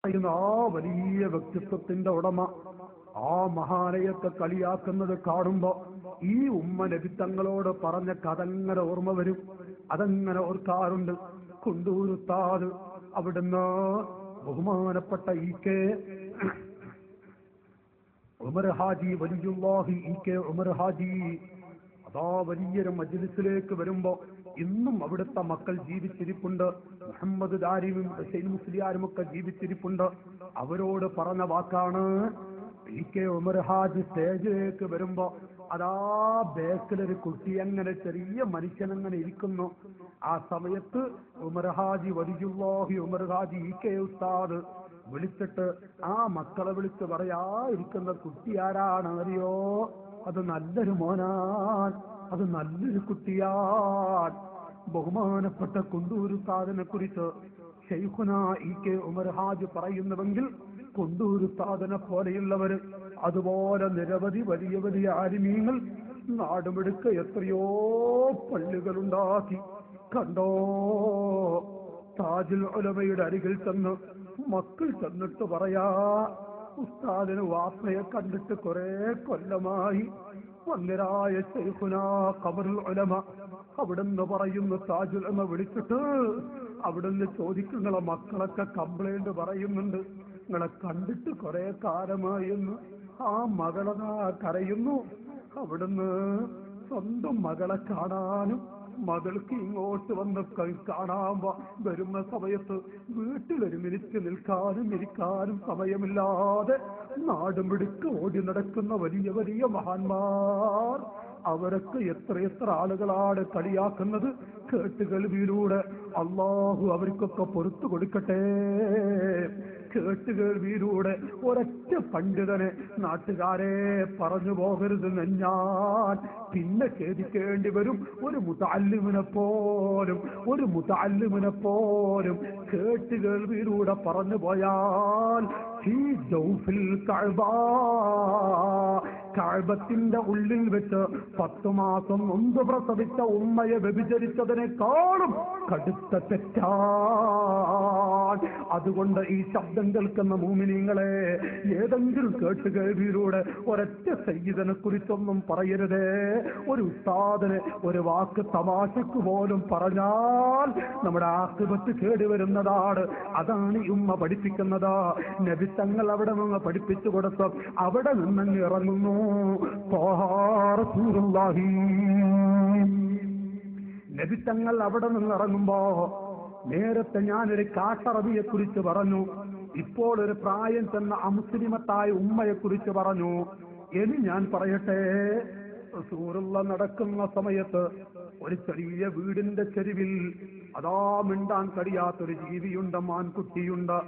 ആ വലിയ വ്യക്തിത്വത്തിന്റെ ഉടമ ആ മഹാനയൊക്കെ കളിയാക്കുന്നത് കാണുമ്പോ ഈ ഉമ്മ നബിത്തങ്ങളോട് പറഞ്ഞ കഥ അങ്ങനെ ഓർമ്മ വരും. അതങ്ങനെ ഓർക്കാറുണ്ട്. കുണ്ടൂരുത്താത് അവിടുന്ന് ബഹുമാനപ്പെട്ട കെ ഉമർ ഹാജി വലിയുല്ലാഹി കെ ഉമർ ഹാജി അതാ വലിയൊരു മജ്ലിസിലേക്ക് വരുമ്പോ ഇന്നും അവിടുത്തെ മക്കൾ ജീവിച്ചിരിപ്പുണ്ട്. മുഹമ്മദ് ദാരിയും ഹുസൈൻ മുസ്ലിയാരും ഒക്കെ ജീവിച്ചിരിപ്പുണ്ട്. അവരോട് പറഞ്ഞ വാക്കാണ്, കെ ഉമർ ഹാജി സ്റ്റേജിലേക്ക് വരുമ്പോ അതാ ബേക്കിലൊരു കുട്ടി അങ്ങനെ ചെറിയ മനുഷ്യനങ്ങനെ ഇരിക്കുന്നു. ആ സമയത്ത് ഉമർ ഹാജി വലിയുല്ലാഹി ഉമർ ഹാജി കെ ഉസ്താദ് വിളിച്ചിട്ട് ആ മക്കളെ വിളിച്ച് പറയാ, ഇരിക്കുന്ന കുട്ടി ആരാണ് അറിയോ? അത് നല്ലൊരു മോനാൻ, അത് നല്ലൊരു കുട്ടിയാൻ. ബഹുമാനപ്പെട്ട കുണ്ടൂർ ഉസ്താദിനെ കുറിച്ച് ശൈഖുന കെ ഉമർ ഹാജി പറയുന്നുവെങ്കിൽ കുണ്ടൂർ ഉസ്താദിനെ പോലെയുള്ളവര്, അതുപോലെ നിരവധി വലിയ വലിയ ആലിമീങ്ങൾ നാടുമെടുക്ക എത്രയോ പള്ളികളുണ്ടാക്കി. കണ്ടോ, താജുൽ ഉലമയുടെ അരികിൽ ചെന്ന് മക്കൾ ചെന്നിട്ട് പറയാ, ഉസ്താദിന് വാപ്പയെ കണ്ടിട്ട് കുറെ കൊല്ലമായി. വന്നിരായ ശൈഖുന ഖബറുൽ ഉലമ അവിടുന്ന് പറയുന്നു, താജുൽ ഉലമ വിളിച്ചിട്ട് അവിടുന്ന് ചോദിക്കും, നിങ്ങളെ മക്കളൊക്കെ കംപ്ലൈന്റ് പറയുന്നുണ്ട്, നിങ്ങളെ കണ്ടിട്ട് കുറെ കാലമായി എന്ന്. ആ മകളതാ കരയുന്നു. അവിടുന്ന് സ്വന്തം മകളെ കാണാനും മകൾക്ക് ഇങ്ങോട്ട് വന്ന് കാണാൻ വരുന്ന സമയത്ത് വീട്ടിലൊരു മിനിറ്റ് നിൽക്കാനും ഇരിക്കാനും സമയമില്ലാതെ നാടുമിടുക്ക് ഓടി നടക്കുന്ന വലിയ വലിയ മഹാന്മാർ, അവരൊക്കെ എത്രയെത്ര ആളുകളാണ് കളിയാക്കുന്നത്. കേട്ടുകേൾവിയിലൂടെ അള്ളാഹു അവർക്കൊക്കെ പൊറത്തു കൊടുക്കട്ടെ. കേട്ടുകേൾവിയിലൂടെ ഒരൊറ്റ പണ്ഡിതനെ നാട്ടുകാരെ പറഞ്ഞു പോകരുതെന്ന് ഞാൻ പിന്നെ ഖേദിക്കേണ്ടി വരും. ഒരു മുതഅല്ലിമിനെ പോലും കേട്ടുകേൾവിയിലൂടെ പറഞ്ഞു പോയാൽ ഈ ജൗഫിൽ കഅബത്തിന്റെ ഉള്ളിൽ വെച്ച് 10 മാസം നൊന്ത് പ്രസവിച്ച ഉമ്മയെ വ്യഭിചരിച്ചതിനേക്കാളും കടുത്ത തെറ്റാണ്. അതുകൊണ്ട് ഈ ശബ്ദം കേൾക്കുന്ന മുഅ്മിനീങ്ങളെ, ഏതെങ്കിലും കേട്ടുകേൾവിയിലൂടെ ഒരൊറ്റ സയ്യിദിനെ കുറിച്ചൊന്നും പറയരുതേ. ഒരു ഉസ്താദിനെ ഒരു വാക്ക് തമാശക്ക് പോലും പറഞ്ഞാൽ നമ്മുടെ ആഖിബത്ത് കേടുവരുന്നതാണ്. അതാണ് ഈ ഉമ്മ പഠിപ്പിക്കുന്നത്. നബി തങ്ങൾ അവിടെ നിന്ന് പഠിപ്പിച്ചു കൊടുത്തു, അവിടെ നിന്നങ്ങ് ഇറങ്ങുന്നു. നബി തങ്ങൾ അവിടെ നിന്ന് ഇറങ്ങുമ്പോ, നേരത്തെ ഞാനൊരു കാട്ടറബിയെ കുറിച്ച് പറഞ്ഞു, ഇപ്പോൾ ഒരു പ്രായം ചെന്ന അമുസ്ലിമത്തായ ഉമ്മയെ കുറിച്ച് പറഞ്ഞു. ഇനി ഞാൻ പറയട്ടെ, റസൂലുള്ള നടക്കുന്ന സമയത്ത് ഒരു ചെറിയ വീടിന്റെ ചെരുവിൽ അതാ മിണ്ടാൻ കഴിയാത്തൊരു ജീവിയുണ്ട്, മാൻകുട്ടിയുണ്ട്.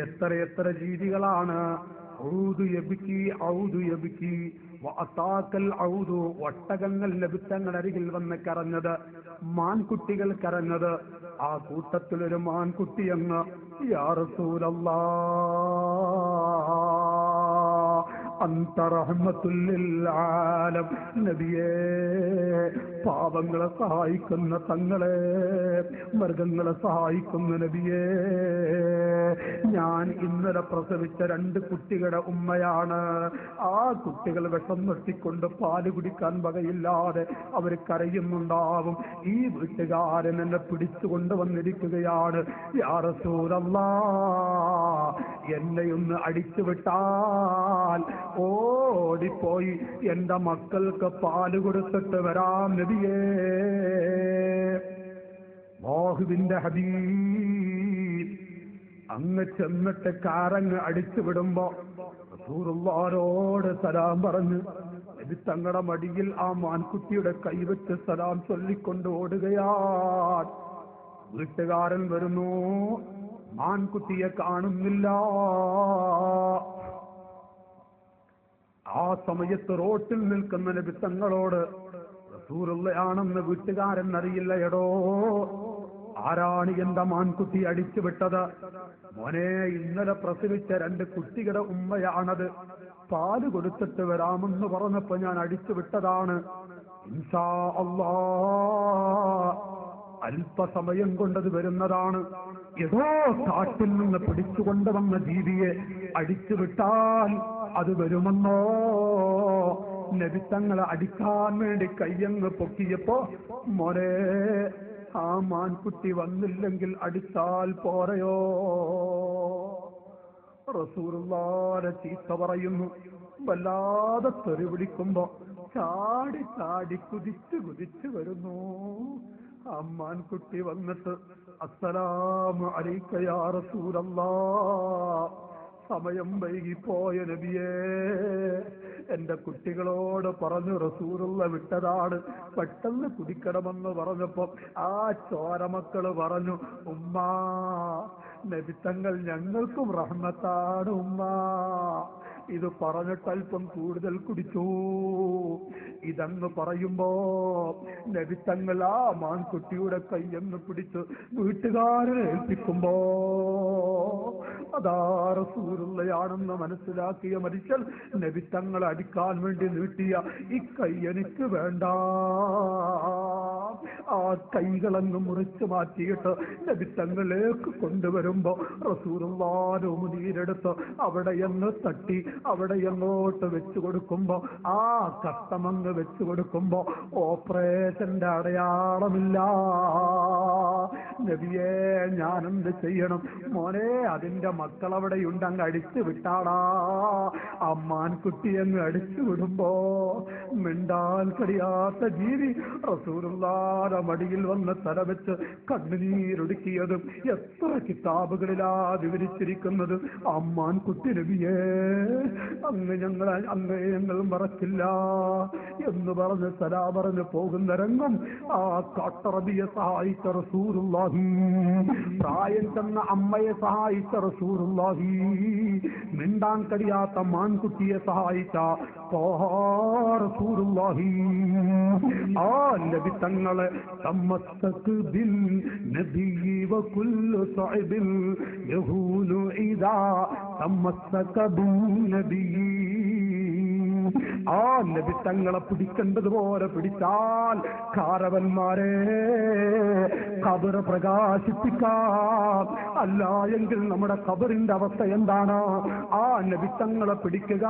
എത്ര ജീവികളാണ് ഒട്ടകങ്ങൾ ലഭിത്തങ്ങൾ അരികിൽ വന്ന് കരഞ്ഞത്, മാൻകുട്ടികൾ കരഞ്ഞത്. ആ കൂട്ടത്തിലൊരു മാൻകുട്ടി അങ്ങ്, യാ റസൂലല്ലാഹ് അന്ത റഹ്മത്തുൽ ലിൽ ആലം, നബിയേ, പാവങ്ങളെ സഹായിക്കുന്ന തങ്ങളെ, മൃഗങ്ങളെ സഹായിക്കുന്ന നബിയേ, ഞാൻ ഇന്നലെ പ്രസവിച്ച 2 കുട്ടികളുടെ ഉമ്മയാണ്. ആ കുട്ടികൾ വിഷം നിർത്തിക്കൊണ്ട് പാല് കുടിക്കാൻ വകയില്ലാതെ അവർ കരയുന്നുണ്ടാവും. ഈ വീട്ടുകാരൻ എന്നെ പിടിച്ചുകൊണ്ട് വന്നിരിക്കുകയാണ്. യാ റസൂലല്ലാഹ്, എന്നെയൊന്ന് അടിച്ചുവിട്ടാൽ ഓടിപ്പോയി എന്റെ മക്കൾക്ക് പാല് കൊടുത്തിട്ട് വരാം നബിയേ. അല്ലാഹുവിന്റെ ഹബീബ് അങ്ങ് ചെന്നിട്ട് കാറങ്ങ് അടിച്ചു വിടുമ്പോ റസൂലുള്ളാഹിനോട് സലാം പറഞ്ഞ് നബി തങ്ങളുടെ മടിയിൽ ആ മാൻകുട്ടിയുടെ കൈവച്ച് സലാം ചൊല്ലിക്കൊണ്ട് ഓടുകയാണ്. വീട്ടുകാരൻ വരുന്നു, മാൻകുട്ടിയെ കാണുന്നില്ല. ആ സമയത്ത് റോട്ടിൽ നിൽക്കുന്ന നബി തങ്ങളോട്, റസൂലുള്ളയാണെന്ന് വീട്ടുകാരൻ അറിയില്ല. എടോ, ആരാണ് എന്റെ മാൻകുട്ടി അടിച്ചുവിട്ടത്? മോനെ, ഇന്നലെ പ്രസവിച്ച 2 കുട്ടികളുടെ ഉമ്മയാണത്. പാല് കൊടുത്തിട്ട് വരാമെന്ന് പറഞ്ഞപ്പോ ഞാൻ അടിച്ചുവിട്ടതാണ്. ഇൻഷാ അല്ലാഹ് അല്പസമയം കൊണ്ടത് വരുന്നതാണ്. ഏതോ കാട്ടിൽ നിന്ന് പിടിച്ചുകൊണ്ടുവന്ന ജീവിയെ അടിച്ചു വിട്ടാൽ അത് വരുമെന്നോ? നബിത്തങ്ങളെ അടിക്കാൻ വേണ്ടി കയ്യങ്ങ് പൊക്കിയപ്പോ, മോനെ ആ മാൻകുട്ടി വന്നില്ലെങ്കിൽ അടിച്ചാൽ പോരയോ? റസൂലുള്ളാഹിനെ ചീത്ത പറയുന്നു. വല്ലാതെ തെറി വിളിക്കുമ്പോ ചാടി ചാടി കുതിച്ചു വരുന്നു. അമ്മാൻകുട്ടി വന്നിട്ട് അസ്സലാമു അലൈക യാ റസൂലല്ലാഹ്, സമയം വൈകിപ്പോയ നബിയേ, എന്റെ കുട്ടികളോട് പറഞ്ഞു റസൂലുള്ള വിട്ടതാണ്, പെട്ടെന്ന് കുടിക്കണമെന്ന് പറഞ്ഞപ്പോ ആ ചോരമക്കള് പറഞ്ഞു, ഉമ്മാ നബിത്തങ്ങൾ ഞങ്ങൾക്കും റഹ്മത്താണ് ഉമ്മാ. ഇത് പറഞ്ഞിട്ട് അല്പം കൂടുതൽ കുടിച്ചു. ഇതങ്ങ് പറയുമ്പോ നബിത്തങ്ങൾ ആ മാൻകുട്ടിയുടെ കൈയെന്ന് പിടിച്ച് വീട്ടുകാരനെ ഏൽപ്പിക്കുമ്പോ അതാ റസൂലുള്ളയാണെന്ന് മനസ്സിലാക്കിയ മനുഷ്യൻ നബിത്തങ്ങളെ അടിക്കാൻ വേണ്ടി നീട്ടിയ ഈ കൈ എനിക്ക് വേണ്ട. ആ കൈകളങ്ങ് മുറിച്ചു മാറ്റിയിട്ട് നബിത്തങ്ങളിലേക്ക് കൊണ്ടുവരുമ്പോ റസൂലുള്ളാഹിന്റെ ഉമിനീരെടുത്ത് അവിടെയെന്ന് തട്ടി അവിടെ എങ്ങോട്ട് വെച്ചു കൊടുക്കുമ്പോ, ആ കഷ്ടമങ്ങ് വെച്ചു കൊടുക്കുമ്പോ ഓപ്പറേഷന്റെ അടയാളമില്ല. നബിയേ, ഞാനെന്ത് ചെയ്യണം? മോനെ, അതിന്റെ മക്കളവിടെയുണ്ട്, അങ്ങ് അടിച്ചു വിട്ടാടാ. അമ്മാൻകുട്ടി അങ്ങ് അടിച്ചു വിടുമ്പോ മിണ്ടാൻ കഴിയാത്ത ജീവി റസൂലുള്ളാഹിന്റെ മടിയിൽ വന്ന് തലവെച്ച് കണ്ണുനീരൊടുക്കിയതും എത്ര കിതാബുകളിലാ വിവരിച്ചിരിക്കുന്നത്. അമ്മാൻകുട്ടി നബിയേ, അങ്ങ് ഞങ്ങൾ മറക്കില്ല എന്ന് പറഞ്ഞ് സലാ പറഞ്ഞ് പോകുന്ന രംഗം ആ കാട്ടറബിയെ സഹായിച്ച റസൂലുള്ളാഹി, പ്രായം ചെന്ന അമ്മയെ സഹായിച്ച റസൂലുള്ളാഹി, മിണ്ടാൻ കഴിയാത്ത മാൻകുട്ടിയെ സഹായിച്ച റസൂലുള്ളാഹി, ആ നബി തങ്ങളെ തമസ്സക് ബിൽ നബിയ്യി വകുല്ലു സഅബിൻ യഹൂനു ഇദാ തമസ്സക ബിൻ നബിയ്യി. ആ നബി തങ്ങളെ പിടിക്കേണ്ടതുപോലെ പിടിച്ചാൽ കാരവന്മാരെ ഖബർ പ്രകാശിപ്പിക്കാം. അല്ല എങ്കിൽ നമ്മുടെ ഖബറിന്റെ അവസ്ഥ എന്താണ്? ആ നബി തങ്ങളെ പിടിക്കുക,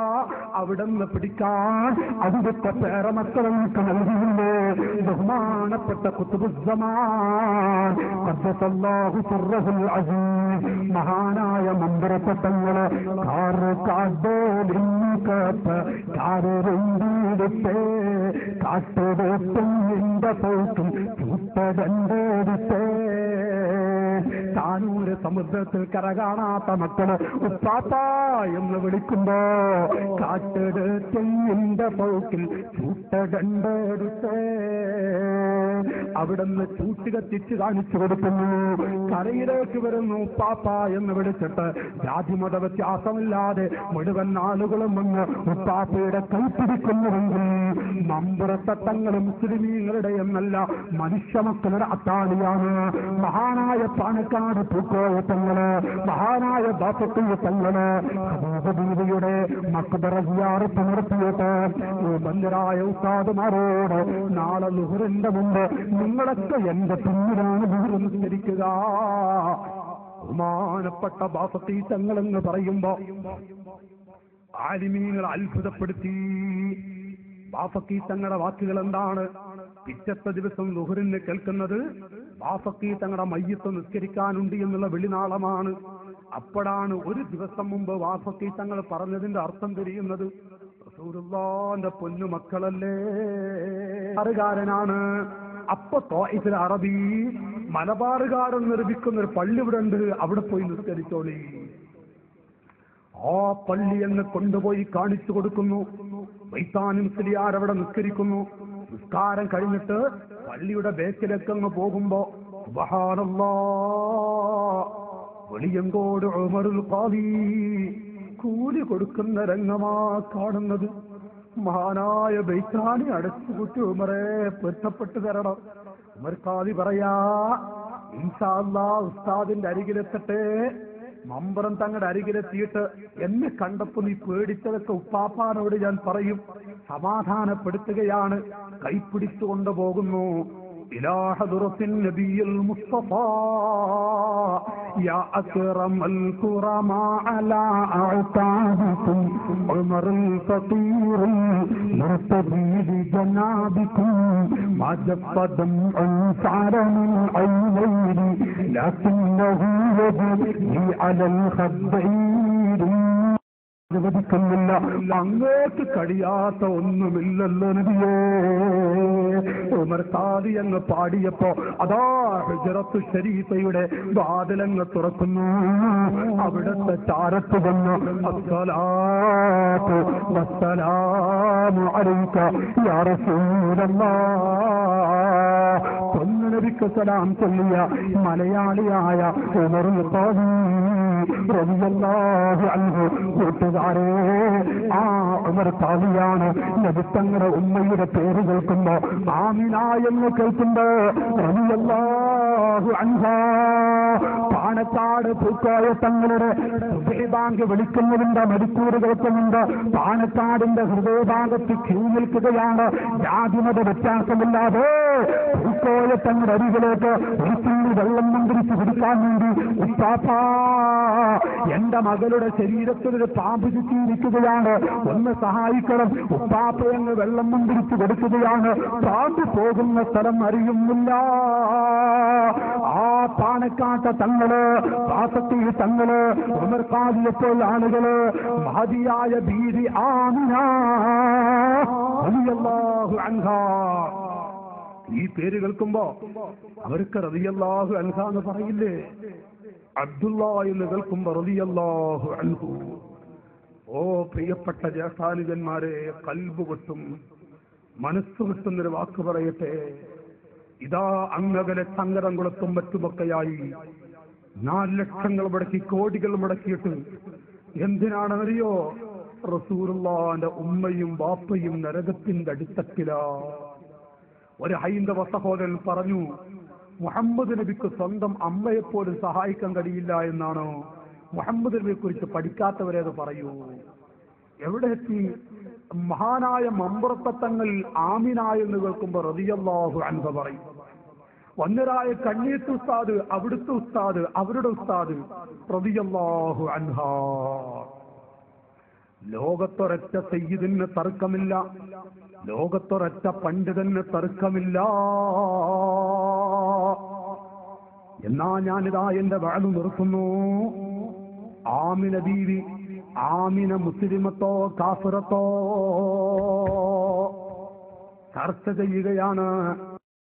അവിടെ നിന്ന് പിടിക്കാൻ അവിടുത്തെ പേരമക്കളൊക്കെ നൽകിയില്ലേ ബഹുമാനപ്പെട്ട ഖുതുബുസ്സമാൻ ഖദ്ദസല്ലാഹു സിർറഹുൽ അസീസ് മഹാനായ മന്ത്രത്തങ്ങളെ കാരൊണ്ടിടുത്തേ കാട്ടുപോത്തും നിന്റെ പോത്തും ചൂട്ടടണ്ടോടുത്തേ. താനൂര് സമുദ്രത്തിൽ കര കാണാത്ത മക്കള് ഉപ്പാപ്പ എന്ന് വിളിക്കുമ്പോ കാട്ടെടുത്തിന്റെ പോക്കിൽ ചൂട്ടടണ്ടോടുത്തേ. അവിടുന്ന് ചൂട്ട് കത്തിച്ച് കാണിച്ചു കൊടുക്കുന്നു. കരയിലേക്ക് വരുന്നു ഉപ്പാപ്പ എന്ന് വിളിച്ചിട്ട് ജാതിമത വ്യത്യാസമില്ലാതെ മുഴുവൻ ആളുകളും വന്ന് ഉപ്പാപ്പയുടെ കൈപ്പിടിക്കുന്നുവെങ്കിൽ മമ്പുറത്തങ്ങൾ മുസ്ലിമീങ്ങളുടെ എന്നല്ല, മനുഷ്യമക്കളുടെ അത്താണിയാണ്. മഹാനായ പാണക്കാട് പൂക്കോയത്തങ്ങള്, മഹാനായ ബാപ്പത്തങ്ങള് ബീവിയുടെ മക്ബറ സിയാറത്ത് നടത്തിയിട്ട് ബന്ധരായ ഉസ്താദുമാരോട് നാളെ ളുഹറിന്റെ മുമ്പ് നിങ്ങളൊക്കെ എന്റെ പിന്നിലാണ് ളുഹർ നിസ്കരിക്കുക. ബഹുമാനപ്പെട്ട ബാപ്പത്തി തങ്ങളെന്ന് പറയുമ്പോ ആലിമീങ്ങൾ അത്ഭുതപ്പെടുത്തി. ബാഫക്കി തങ്ങളുടെ വാക്കുകൾ എന്താണ്? പിറ്റത്തെ ദിവസം ളുഹറിന് കേൾക്കുന്നത് ബാഫക്കി തങ്ങളുടെ മയ്യത്ത് നിസ്കരിക്കാനുണ്ട് എന്നുള്ള വെളിനാളമാണ്. അപ്പോഴാണ് ഒരു ദിവസം മുമ്പ് ബാഫക്കി തങ്ങൾ പറഞ്ഞതിന്റെ അർത്ഥം തിരിയുന്നത്. റസൂലുള്ളാഹിന്റെ പൊന്നു മക്കളല്ലേ, മലബാറുകാരനാണ്. അപ്പൊ ത്വാഇഫിൽ അറബി മലബാറുകാരൻ നിർമ്മിക്കുന്ന ഒരു പള്ളി ഇവിടെ ഉണ്ട്, അവിടെ പോയി നിസ്കരിച്ചോളി. ആ പള്ളി എന്ന് കൊണ്ടുപോയി കാണിച്ചു കൊടുക്കുന്നു. വൈത്താനി മുസ്ലിയാർ അവിടെ നിസ്കരിക്കുന്നു. നിസ്കാരം കഴിഞ്ഞിട്ട് പള്ളിയുടെ ബേക്കിലേക്ക് അങ്ങ് പോകുമ്പോ സുബ്ഹാനല്ലാഹ്, വെളിയങ്കോട് ഉമറുൽ ഖാദി കൂലി കൊടുക്കുന്ന രംഗമാ കാണുന്നത്. മഹാനായ ബൈത്താനി അടച്ചുകൂട്ടി ഉമറെ പൊരുത്തപ്പെട്ടു തരണം. ഉമർ ഖാദി പറയാ, ഇൻഷാ അല്ലാഹ് ഉസ്താദിന്റെ അരികിലെത്തട്ടെ, മമ്പറം തങ്ങളുടെ അരികിലെത്തിയിട്ട് എന്നെ കണ്ടപ്പോ നീ പേടിച്ചതൊക്കെ ഉപ്പാപ്പാനോട് ഞാൻ പറയും, സമാധാനപ്പെടുത്തുകയാണ്. കൈപ്പിടിച്ചു കൊണ്ടുപോകുന്നു. إلى حضرة النبي المصطفى يا أكرم الكرماء على أعتابكم عمر الفقير المرتضي بجنابكم ما جف دمع سعر من عينين لكنه يجري على الخدين. അനുവദിക്കുന്നില്ല. അങ്ങോട്ട് കഴിയാത്ത ഒന്നുമില്ലല്ലോ നബിയേ. ഉമർ ഖാദി അങ്ങ് പാടിയപ്പോ അതാ ഹിജ്റത്തു ശരീഫയുടെ വാതിലങ്ങ് തുറക്കുന്നു. അവിടുത്തെ ചാരത്ത് വന്നു അസ്സലാത്തു വസ്സലാമു അലൈക യാ റസൂലല്ലാഹ്. നബിക്ക് സലാം ചൊല്ലിയ മലയാളിയായ ഉമറുൽ ഖാദി റളിയല്ലാഹു അൻഹു. കൂട്ടുകാരെ, ആ ഉമർ ഖാദിയാണ്. നബി തങ്ങളുടെ ഉമ്മയുടെ പേര് കേൾക്കുമ്പോ, ആമിന എന്ന് കേൾക്കുമ്പോ റളിയല്ലാഹു അൻഹാ, പാണക്കാട് പൂക്കോയ തങ്ങളുടെ ഹൃദയഭാഗം വിളിക്കുന്നതിന്റെ മണിക്കൂർ കേൾക്കുന്നുണ്ട്. പാണക്കാടിന്റെ ഹൃദയഭാഗത്ത് ക്യൂ നിൽക്കുകയാണ്. ജാതിമത വ്യത്യാസമില്ലാതെ പൂക്കോയ തങ്ങളുടെ അരികിലേക്ക് ഒരു തുള്ളി വെള്ളം മന്ത്രിച്ച് കുടിക്കാൻ വേണ്ടി, ഉപ്പാപ്പാ എന്റെ മകളുടെ ശരീരത്തിൽ ഒരു പാമ്പ് ചുറ്റിയിരിക്കുകയാണ്, ഒന്ന് സഹായിക്കണം. ഉപ്പാപ്പയെന്ന് വെള്ളം മന്ത്രിച്ച് കൊടുക്കുകയാണ്. പാമ്പ് പോകുന്ന സ്ഥലം അറിയുന്നില്ല. ആ പാണക്കാട്ട തങ്ങള്, പാസത്തി തങ്ങള്, ഉമർ ഖാദിയപ്പോൾ ആളുകള് മഹദിയായ ബീവി ആമിന റളിയല്ലാഹു അൻഹാ ഈ പേര് കേൾക്കുമ്പോ അവർക്ക് റളിയല്ലാഹു അൻഹ എന്ന് പറയില്ലേ? അബ്ദുള്ള എന്ന് കേൾക്കുമ്പോ റളിയല്ലാഹു അൻഹു. ഓ പ്രിയപ്പെട്ട ജ്യേഷ്ഠാനുജന്മാരെ, കൽബ് പൊട്ടും, മനസ്സ് കിട്ടുന്നൊരു വാക്ക് പറയട്ടെ. ഇതാ അങ്ങകലെ സങ്കടംകുളത്തും മറ്റുമൊക്കെയായി 4 ലക്ഷങ്ങൾ മുടക്കി, കോടികൾ മുടക്കിയിട്ട് എന്തിനാണെന്നറിയോ? റസൂലുള്ളാഹിന്റെ ഉമ്മയും ബാപ്പയും നരകത്തിന്റെ അടിത്തട്ടിലാ. ഒരു ഹൈന്ദവ സഹോദരൻ പറഞ്ഞു, മുഹമ്മദ് നബിക്ക് സ്വന്തം അമ്മയെപ്പോലും സഹായിക്കാൻ കഴിയില്ല എന്നാണോ? മുഹമ്മദ് നബിയെ കുറിച്ച് പഠിക്കാത്തവരേത് പറയൂ. എവിടെ എത്തി? മഹാനായ മമ്പുറത്തങ്ങൾ ആമിന എന്ന് കേൾക്കുമ്പോ റളിയല്ലാഹു അൻഹ പറയും. വന്നരായ കണ്ണീത്ത് ഉസ്താദ്, അവിടുത്തെ ഉസ്താദ്, അവരുടെ ഉസ്താദ് റളിയല്ലാഹു അൻഹ. ലോകത്തൊരൊറ്റ സയ്യിദിന് തർക്കമില്ല, ലോകത്തൊരൊറ്റ പണ്ഡിതന് തർക്കമില്ല. എന്നാ ഞാനിതാ എന്റെ വാഴ നിർത്തുന്നു. ആമിന ബീവി, ആമിന മുസ്ലിമത്തോ കാഫിറത്തോ ചർച്ച ചെയ്യുകയാണ്.